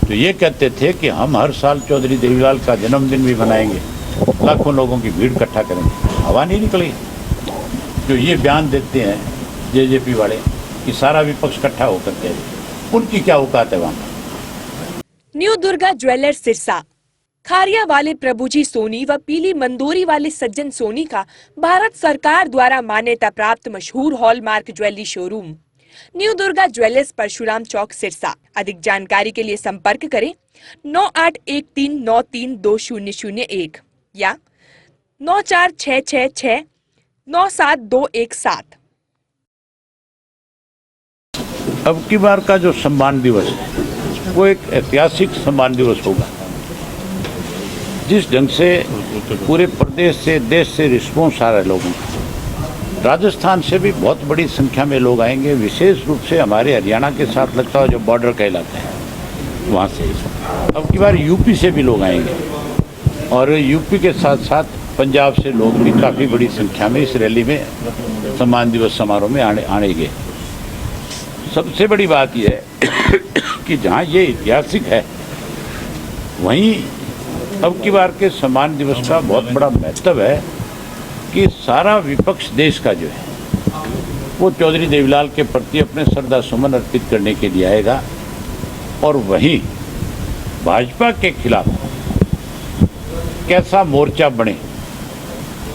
तो ये कहते थे कि हम हर साल चौधरी देवीलाल का जन्मदिन भी मनाएंगे, लाखों लोगों की भीड़ इकट्ठा करेंगे। हवा नहीं निकली। जो ये बयान देते हैं जेजेपी वाले कि सारा विपक्ष इकट्ठा होकर के, उनकी क्या औकात है वहां। न्यू दुर्गा ज्वेलर्स सिरसा, खारिया वाले प्रभुजी सोनी व पीली मंदोरी वाले सज्जन सोनी का भारत सरकार द्वारा मान्यता प्राप्त मशहूर hallmark jewellery showroom new Durga jewellers, Parshuram Chowk, Sirsa. अधिक जानकारी के लिए संपर्क करें 9813932001 या 9466697217। अब की बार का जो सम्मान दिवस है वो एक ऐतिहासिक सम्मान दिवस होगा। जिस ढंग से पूरे प्रदेश से, देश से रिस्पॉन्स आ रहा है लोगों का, राजस्थान से भी बहुत बड़ी संख्या में लोग आएंगे, विशेष रूप से हमारे हरियाणा के साथ लगता है जो बॉर्डर कहलाता है वहाँ से। अब की बार यूपी से भी लोग आएंगे और यूपी के साथ साथ पंजाब से लोग भी काफ़ी बड़ी संख्या में इस रैली में सम्मान दिवस समारोह में आएंगे। सबसे बड़ी बात यह है कि जहाँ ये ऐतिहासिक है, वहीं अब की बार के सम्मान दिवस का बहुत बड़ा महत्व है कि सारा विपक्ष देश का जो है वो चौधरी देवीलाल के प्रति अपने श्रद्धा सुमन अर्पित करने के लिए आएगा। और वहीं भाजपा के खिलाफ कैसा मोर्चा बने,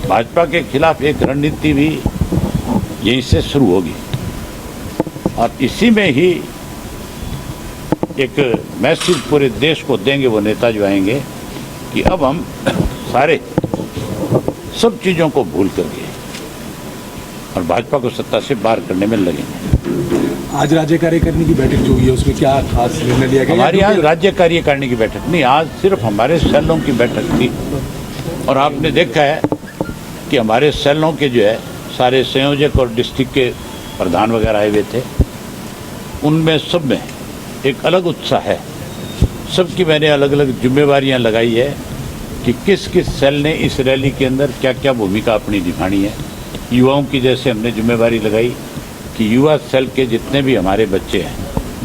भाजपा के खिलाफ एक रणनीति भी यहीं से शुरू होगी और इसी में ही एक मैसेज पूरे देश को देंगे वो नेता जो आएंगे कि अब हम सारे सब चीज़ों को भूल करके और भाजपा को सत्ता से बाहर करने में लगेंगे। आज राज्य कार्यकारिणी की बैठक जो हुई है उसमें क्या खास निर्णय लिया गया? हमारी आज राज्य कार्यकारिणी की बैठक नहीं, आज सिर्फ हमारे सेलों की बैठक थी और आपने देखा है कि हमारे सेलों के जो है सारे संयोजक और डिस्ट्रिक्ट के प्रधान वगैरह आए हुए थे। उनमें सब में एक अलग उत्साह है। सबकी मैंने अलग अलग जिम्मेवारियां लगाई है कि किस किस सेल ने इस रैली के अंदर क्या क्या भूमिका अपनी निभानी है। युवाओं की जैसे हमने जिम्मेवारी लगाई कि युवा सेल के जितने भी हमारे बच्चे हैं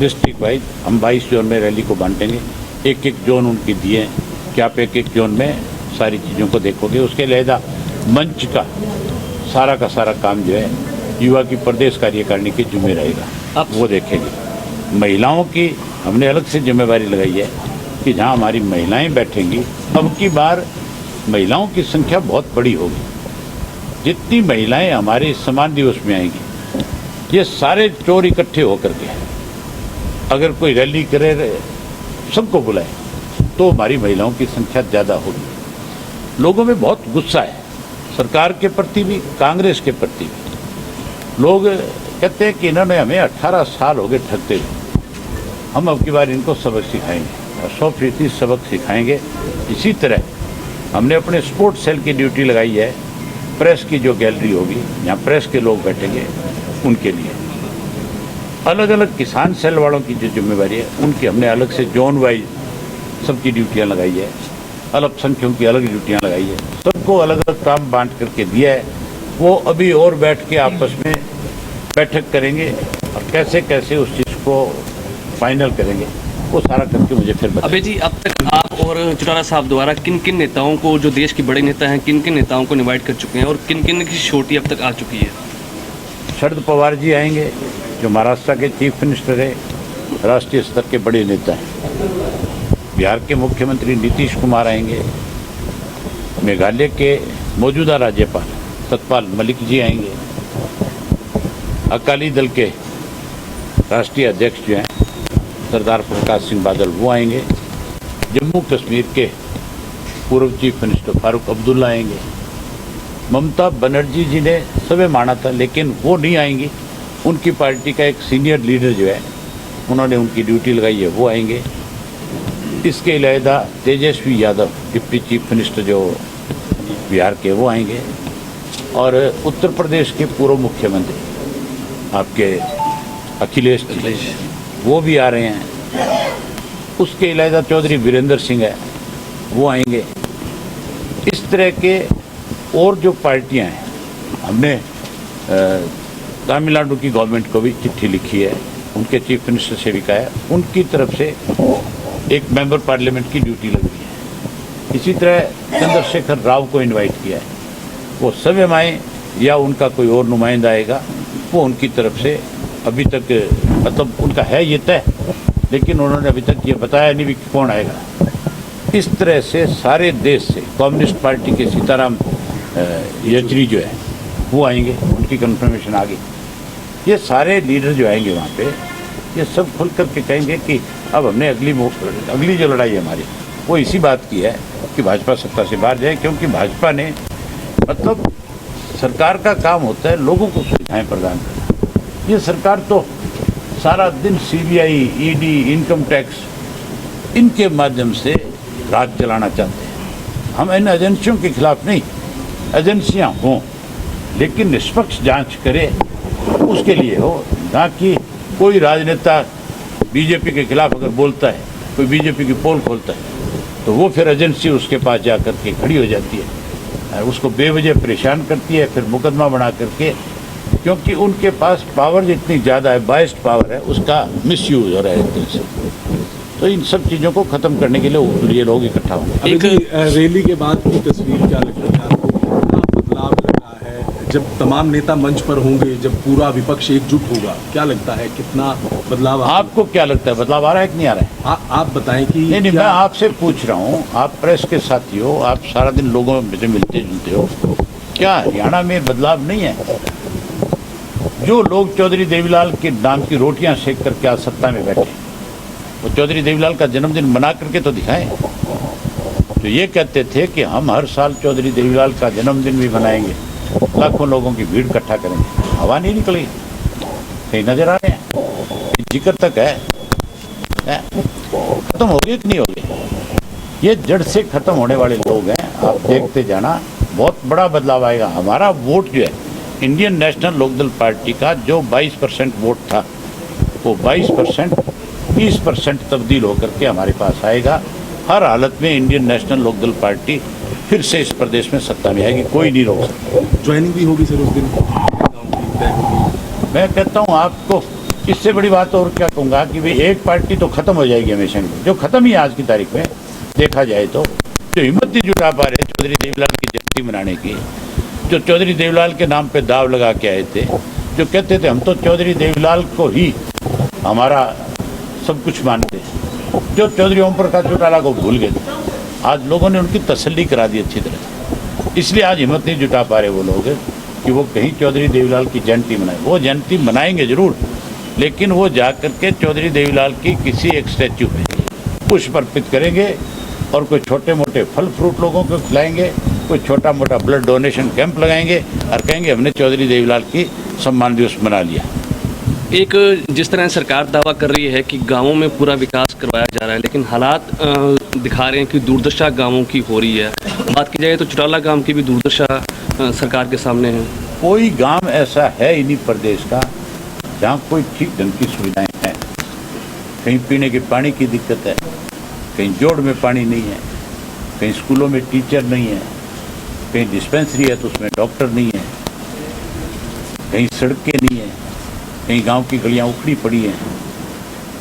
डिस्ट्रिक्ट वाइज हम 22 जोन में रैली को बांटेंगे। एक एक जोन उनकी दिए हैं कि आप एक एक जोन में सारी चीज़ों को देखोगे। उसके लिहाजा मंच का सारा काम जो है युवा की प्रदेश कार्यकारिणी की जिम्मे रहेगा, अब वो देखेंगे। महिलाओं की हमने अलग से जिम्मेवारी लगाई है कि जहाँ हमारी महिलाएं बैठेंगी, अब की बार महिलाओं की संख्या बहुत बड़ी होगी। जितनी महिलाएं हमारे सम्मान दिवस में आएंगी, ये सारे चोर इकट्ठे होकर के अगर कोई रैली करे, सबको बुलाए, तो हमारी महिलाओं की संख्या ज़्यादा होगी। लोगों में बहुत गुस्सा है सरकार के प्रति भी, कांग्रेस के प्रति भी। लोग कहते हैं कि इन्होंने हमें 18 साल हो गए ठगते हुए, हम अब की बार इनको सबक सिखाएंगे और 100% सबक सिखाएंगे। इसी तरह हमने अपने स्पोर्ट्स सेल की ड्यूटी लगाई है। प्रेस की जो गैलरी होगी, यहाँ प्रेस के लोग बैठेंगे, उनके लिए अलग अलग किसान सेल वालों की जो जिम्मेवारी है उनकी हमने अलग से जोन वाइज सबकी ड्यूटियाँ लगाई है। अल्पसंख्यकों की अलग ड्यूटियाँ लगाई है। सबको अलग अलग काम बांट करके दिया है। वो अभी और बैठ के आपस में बैठक करेंगे और कैसे कैसे उस चीज़ को फाइनल करेंगे, वो सारा करके मुझे फिर बताएं। अबे जी, अब तक आप और चौटाला साहब द्वारा किन किन नेताओं को, जो देश के बड़े नेता हैं, किन किन नेताओं को इनवाइट कर चुके हैं और किन किन की छोटी अब तक आ चुकी है? शरद पवार जी आएंगे जो महाराष्ट्र के चीफ मिनिस्टर है, राष्ट्रीय स्तर के बड़े नेता हैं। बिहार के मुख्यमंत्री नीतीश कुमार आएंगे। मेघालय के मौजूदा राज्यपाल सतपाल मलिक जी आएंगे। अकाली दल के राष्ट्रीय अध्यक्ष जो हैं सरदार प्रकाश सिंह बादल वो आएंगे। जम्मू कश्मीर के पूर्व चीफ मिनिस्टर फारूक अब्दुल्ला आएंगे। ममता बनर्जी जी ने सबे माना था लेकिन वो नहीं आएंगी। उनकी पार्टी का एक सीनियर लीडर जो है उन्होंने उनकी ड्यूटी लगाई है, वो आएंगे। इसके अलावा Tejashwi Yadav deputy chief minister जो बिहार के, वो आएंगे। और उत्तर प्रदेश के पूर्व मुख्यमंत्री आपके अखिलेश जी, वो भी आ रहे हैं। उसके अलावा चौधरी वीरेंद्र सिंह है, वो आएंगे। इस तरह के और जो पार्टियां हैं, हमने तमिलनाडु की गवर्नमेंट को भी चिट्ठी लिखी है, उनके चीफ मिनिस्टर से भी कहा है, उनकी तरफ से एक मेंबर पार्लियामेंट की ड्यूटी लग रही है। इसी तरह चंद्रशेखर राव को इनवाइट किया है, वो स्वयं आए या उनका कोई और नुमाइंदा आएगा, वो उनकी तरफ से अभी तक मतलब उनका है ये तय, लेकिन उन्होंने अभी तक ये बताया नहीं भी कौन आएगा। इस तरह से सारे देश से कम्युनिस्ट पार्टी के सीताराम येचुरी जो है वो आएंगे, उनकी कंफर्मेशन आ गई। ये सारे लीडर जो आएंगे वहाँ पे, ये सब खुल कर के कहेंगे कि अब हमने अगली जो लड़ाई है हमारी वो इसी बात की है कि भाजपा सत्ता से बाहर जाए, क्योंकि भाजपा ने मतलब सरकार का काम होता है लोगों को सुविधाएं प्रदान करना। ये सरकार तो सारा दिन सीबीआई, ईडी, इनकम टैक्स इनके माध्यम से राज चलाना चाहते हैं। हम इन एजेंसियों के खिलाफ नहीं, एजेंसियां हों लेकिन निष्पक्ष जांच करे उसके लिए हो, ना कि कोई राजनेता बीजेपी के खिलाफ अगर बोलता है, कोई बीजेपी की पोल खोलता है तो वो फिर एजेंसी उसके पास जा कर के खड़ी हो जाती है, उसको बेवजह परेशान करती है, फिर मुकदमा बना करके, क्योंकि उनके पास पावर जितनी ज़्यादा है, बाइस्ड पावर है, उसका मिसयूज हो रहा है एक तरह से। तो इन सब चीज़ों को ख़त्म करने के लिए ये लोग इकट्ठा होंगे। एक रैली के बाद की तस्वीर क्या लगता है आपको? कितना बदलाव लग रहा है जब तमाम नेता मंच पर होंगे, जब पूरा विपक्ष एकजुट होगा? क्या लगता है कितना बदलाव आपको क्या लगता है, बदलाव आ रहा है कि नहीं आ रहा है? आप बताएं कि नहीं, मैं आपसे पूछ रहा हूँ, आप प्रेस के साथी हो, आप सारा दिन लोगों से मिलते जुलते हो, क्या हरियाणा में बदलाव नहीं है? जो लोग चौधरी देवीलाल के नाम की रोटियां सेक कर क्या सत्ता में बैठे, वो चौधरी देवीलाल का जन्मदिन मना करके तो दिखाएं। तो ये कहते थे कि हम हर साल चौधरी देवीलाल का जन्मदिन भी मनाएंगे, लाखों लोगों की भीड़ इकट्ठा करेंगे, हवा नहीं निकली, कहीं नजर आ रहे हैं, जिक्र तक है? खत्म हो गए कि नहीं हो गए? ये जड़ से खत्म होने वाले लोग हैं, आप देखते जाना, बहुत बड़ा बदलाव आएगा। हमारा वोट जो है इंडियन नेशनल लोकदल पार्टी का जो 22% वोट था, वो 22% 30% तब्दील होकर के हमारे पास आएगा। हर हालत में इंडियन नेशनल लोकदल पार्टी फिर से इस प्रदेश में सत्ता में आएगी, कोई नहीं रोक सकता। ज्वाइनिंग भी होगी सर उस दिन? मैं कहता हूँ आपको इससे बड़ी बात और क्या कहूँगा कि भाई एक पार्टी तो खत्म हो जाएगी हमेशा की, जो खत्म ही आज की तारीख में देखा जाए तो, जो हिम्मत नहीं जुटा पा रहे चौधरी देवीलाल की जयंती मनाने की, जो चौधरी देवीलाल के नाम पे दाव लगा के आए थे, जो कहते थे हम तो चौधरी देवीलाल को ही हमारा सब कुछ मानते, जो चौधरी ओम प्रकाश चौटाला को भूल गए थे, आज लोगों ने उनकी तसल्ली करा दी अच्छी तरह। इसलिए आज हिम्मत नहीं जुटा पा रहे वो लोग कि वो कहीं चौधरी देवीलाल की जयंती मनाए। वो जयंती मनाएंगे जरूर, लेकिन वो जा करके चौधरी देवीलाल की किसी एक स्टैच्यू पे पुष्प अर्पित करेंगे और कोई छोटे मोटे फल फ्रूट लोगों को खिलाएंगे, कोई छोटा मोटा ब्लड डोनेशन कैंप लगाएंगे और कहेंगे हमने चौधरी देवीलाल की सम्मान दिवस मना लिया। एक जिस तरह सरकार दावा कर रही है कि गांवों में पूरा विकास करवाया जा रहा है, लेकिन हालात दिखा रहे हैं कि दुर्दशा गांवों की हो रही है। बात की जाए तो चौटाला गांव की भी दुर्दशा सरकार के सामने है। कोई गांव ऐसा है ही नहीं प्रदेश का जहाँ कोई ठीक ढंग की सुविधाएं हैं। कहीं पीने के पानी की दिक्कत है, कहीं जोड़ में पानी नहीं है, कहीं स्कूलों में टीचर नहीं है, कहीं डिस्पेंसरी है तो उसमें डॉक्टर नहीं है, कहीं सड़कें नहीं है, कहीं गांव की गलियां उखड़ी पड़ी हैं।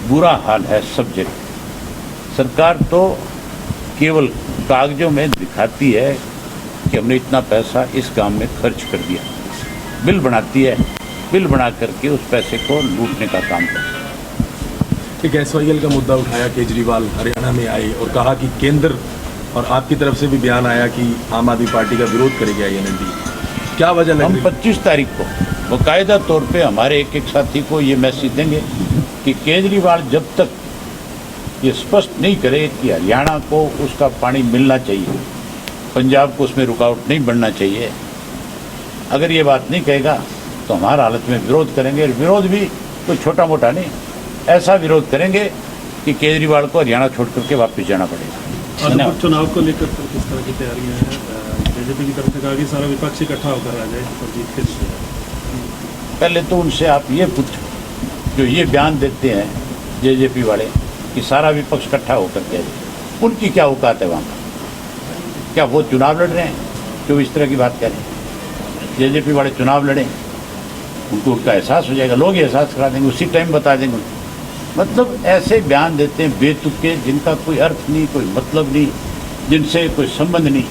बुरा हाल है सब जगह। सरकार तो केवल कागजों में दिखाती है कि हमने इतना पैसा इस काम में खर्च कर दिया, बिल बनाती है, बिल बना करके उस पैसे को लूटने का काम करती है। एक SYL का मुद्दा उठाया केजरीवाल, हरियाणा में आए और कहा कि केंद्र और आपकी तरफ से भी बयान आया कि आम आदमी पार्टी का विरोध करेगी INLD। क्या वजह लग हम रही? 25 तारीख को बाकायदा तौर पे हमारे एक एक साथी को ये मैसेज देंगे कि केजरीवाल जब तक ये स्पष्ट नहीं करे कि हरियाणा को उसका पानी मिलना चाहिए, पंजाब को उसमें रुकावट नहीं बनना चाहिए, अगर ये बात नहीं कहेगा तो हमारा हालत में विरोध करेंगे। विरोध भी कोई छोटा मोटा नहीं, ऐसा विरोध करेंगे कि केजरीवाल को हरियाणा छोड़ करके वापस जाना पड़ेगा। और चुनाव को लेकर किस तरह की तैयारियां हैं? बीजेपी की तरफ से कहा कि सारा विपक्ष इकट्ठा होकर आ जाए और जीत के लिए। पहले तो उनसे आप ये पूछो, जो ये बयान देते हैं जेजेपी वाले कि सारा विपक्ष इकट्ठा होकर के, उनकी क्या औकात है वहाँ पर? क्या वो चुनाव लड़ रहे हैं जो इस तरह की बात करें? जेजेपी वाले चुनाव लड़ें, उनको उसका एहसास हो जाएगा, लोग ही एहसास करा देंगे, उसी टाइम बता देंगे मतलब ऐसे बयान देते हैं बेतुके, जिनका कोई अर्थ नहीं, कोई मतलब नहीं, जिनसे कोई संबंध नहीं,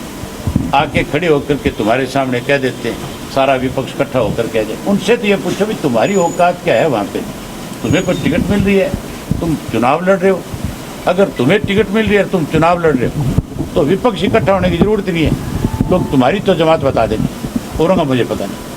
आके खड़े होकर के तुम्हारे सामने कह देते हैं, सारा विपक्ष इकट्ठा होकर कह दे। उनसे तो ये पूछो भी तुम्हारी औकात क्या है वहाँ पे? तुम्हें कोई टिकट मिल रही है, तुम चुनाव लड़ रहे हो। अगर तुम्हें टिकट मिल रही है, तुम चुनाव लड़ रहे हो, तो विपक्ष इकट्ठा होने की जरूरत नहीं है। लोग तुम्हारी तो जमात बता देंगे, औरों का मुझे पता नहीं।